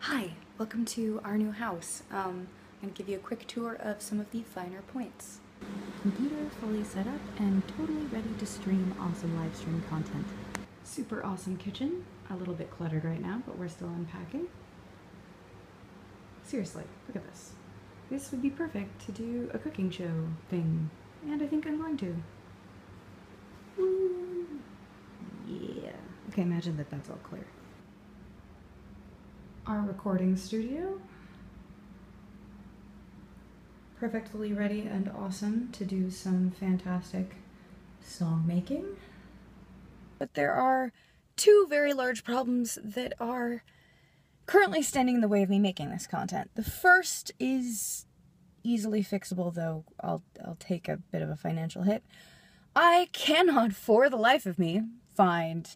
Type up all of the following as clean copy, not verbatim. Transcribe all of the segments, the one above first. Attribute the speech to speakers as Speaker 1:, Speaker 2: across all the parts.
Speaker 1: Hi, welcome to our new house. I'm going to give you a quick tour of some of the finer points.
Speaker 2: Computer fully set up and totally ready to stream awesome live stream content.
Speaker 1: Super awesome kitchen. A little bit cluttered right now, but we're still unpacking. Seriously, look at this. This would be perfect to do a cooking show thing, and I think I'm going to. Woo! Yeah. Okay, imagine that that's all clear. Our recording studio. Perfectly ready and awesome to do some fantastic song making. But there are two very large problems that are currently standing in the way of me making this content. The first is easily fixable, though I'll take a bit of a financial hit. I cannot, for the life of me, find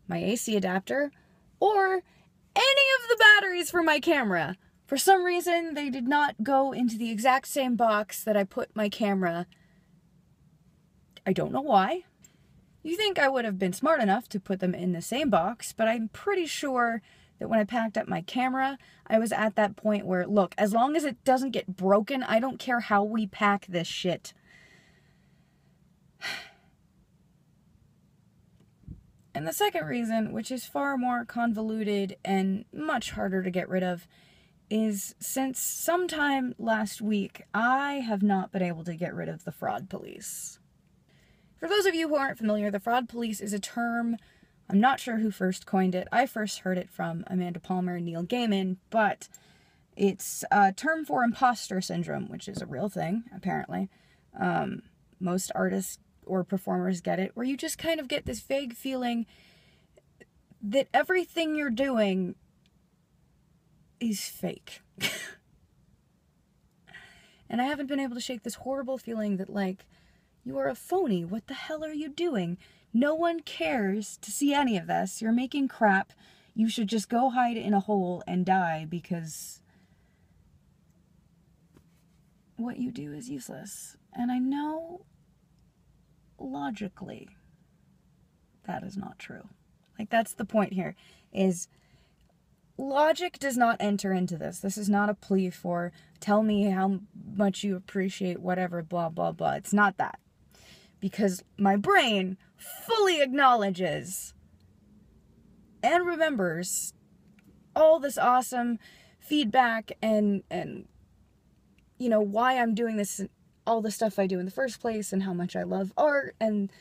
Speaker 1: my AC adapter or any of the batteries for my camera. For some reason, they did not go into the exact same box that I put my camera. I don't know why. You think I would have been smart enough to put them in the same box, but I'm pretty sure that when I packed up my camera, I was at that point where, look, as long as it doesn't get broken, I don't care how we pack this shit. And the second reason, which is far more convoluted and much harder to get rid of, is since sometime last week, I have not been able to get rid of the fraud police. For those of you who aren't familiar, the fraud police is a term, I'm not sure who first coined it. I first heard it from Amanda Palmer and Neil Gaiman, but it's a term for imposter syndrome, which is a real thing, apparently. Most artists or performers get it, where you just kind of get this vague feeling that everything you're doing is fake. And I haven't been able to shake this horrible feeling that, like, you are a phony. What the hell are you doing? No one cares to see any of this. You're making crap. You should just go hide in a hole and die because what you do is useless. And I know logically that is not true. Like, that's the point here, is logic does not enter into this. This is not a plea for tell me how much you appreciate whatever, blah, blah, blah. It's not that. Because my brain fully acknowledges and remembers all this awesome feedback and you know, why I'm doing this, all the stuff I do in the first place, and how much I love art, and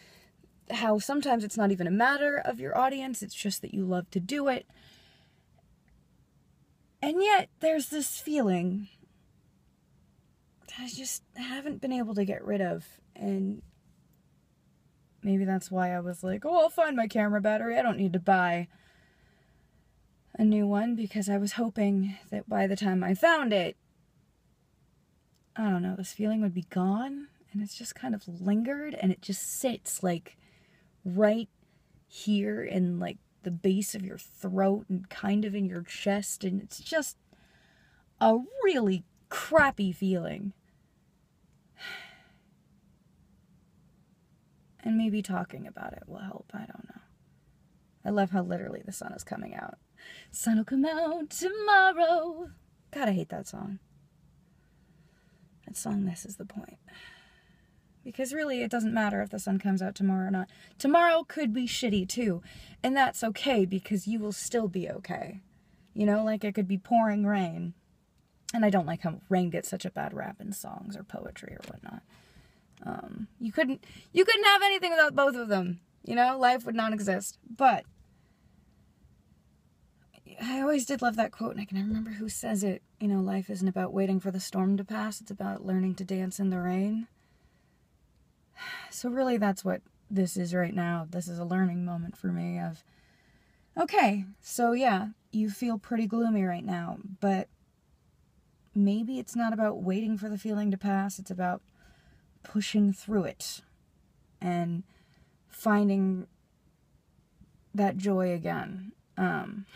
Speaker 1: how sometimes it's not even a matter of your audience, it's just that you love to do it. And yet, there's this feeling that I just haven't been able to get rid of, and maybe that's why I was like, oh, I'll find my camera battery, I don't need to buy a new one, because I was hoping that by the time I found it, I don't know, this feeling would be gone, and it's just kind of lingered, and it just sits, like, right here in, like, the base of your throat and kind of in your chest, and it's just a really crappy feeling. And maybe talking about it will help, I don't know. I love how literally the sun is coming out. Sun will come out tomorrow. God, I hate that song. That song misses the point. Because really, it doesn't matter if the sun comes out tomorrow or not. Tomorrow could be shitty too. And that's okay, because you will still be okay. You know, like it could be pouring rain. And I don't like how rain gets such a bad rap in songs or poetry or whatnot. You couldn't have anything without both of them. You know, life would not exist. But I always did love that quote, and I can never remember who says it. You know, life isn't about waiting for the storm to pass. It's about learning to dance in the rain. So really, that's what this is right now. This is a learning moment for me of, okay, so yeah, you feel pretty gloomy right now, but maybe it's not about waiting for the feeling to pass. It's about pushing through it and finding that joy again.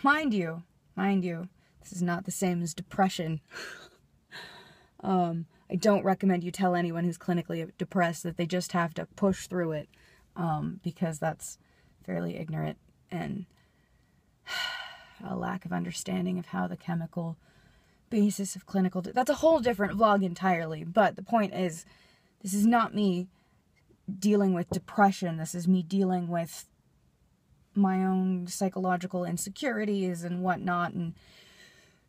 Speaker 1: Mind you, this is not the same as depression. I don't recommend you tell anyone who's clinically depressed that they just have to push through it, because that's fairly ignorant, and a lack of understanding of how the chemical basis of clinical... That's a whole different vlog entirely, but the point is, this is not me dealing with depression. This is me dealing with my own psychological insecurities and whatnot, and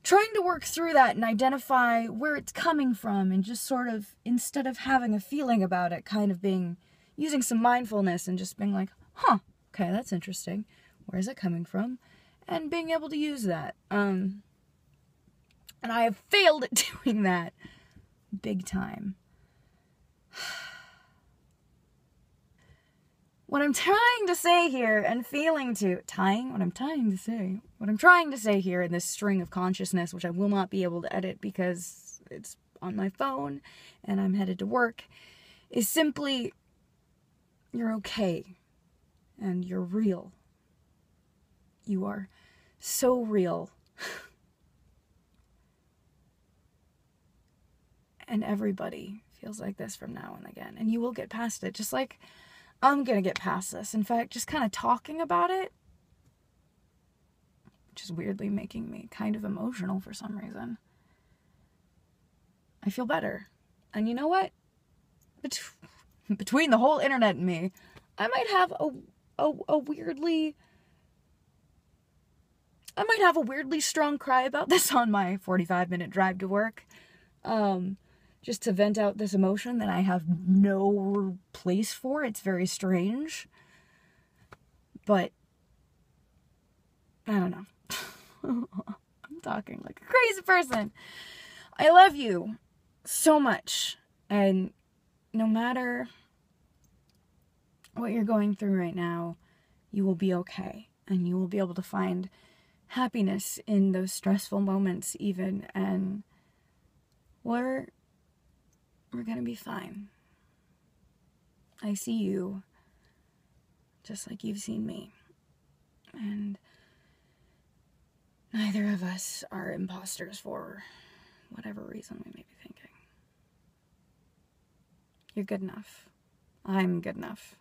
Speaker 1: trying to work through that and identify where it's coming from, and just sort of, instead of having a feeling about it, kind of using some mindfulness and just being like, huh, okay, that's interesting. Where is it coming from? And being able to use that. And I have failed at doing that big time. What I'm trying to say here and what I'm trying to say here in this string of consciousness, which I will not be able to edit because it's on my phone and I'm headed to work, is simply, you're okay and you're real. You are so real. And everybody feels like this from now and again, and you will get past it, just like I'm gonna get past this. In fact, just kind of talking about it, which is weirdly making me kind of emotional for some reason, I feel better. And you know what? Between the whole internet and me, I might have a weirdly strong cry about this on my 45-minute drive to work. Just to vent out this emotion that I have no place for. It's very strange. But, I don't know. I'm talking like a crazy person. I love you so much. And no matter what you're going through right now, you will be okay. And you will be able to find happiness in those stressful moments even. And we're gonna be fine. I see you just like you've seen me. And neither of us are imposters for whatever reason we may be thinking. You're good enough. I'm good enough.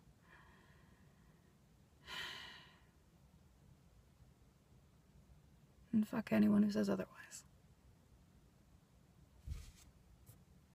Speaker 1: And fuck anyone who says otherwise.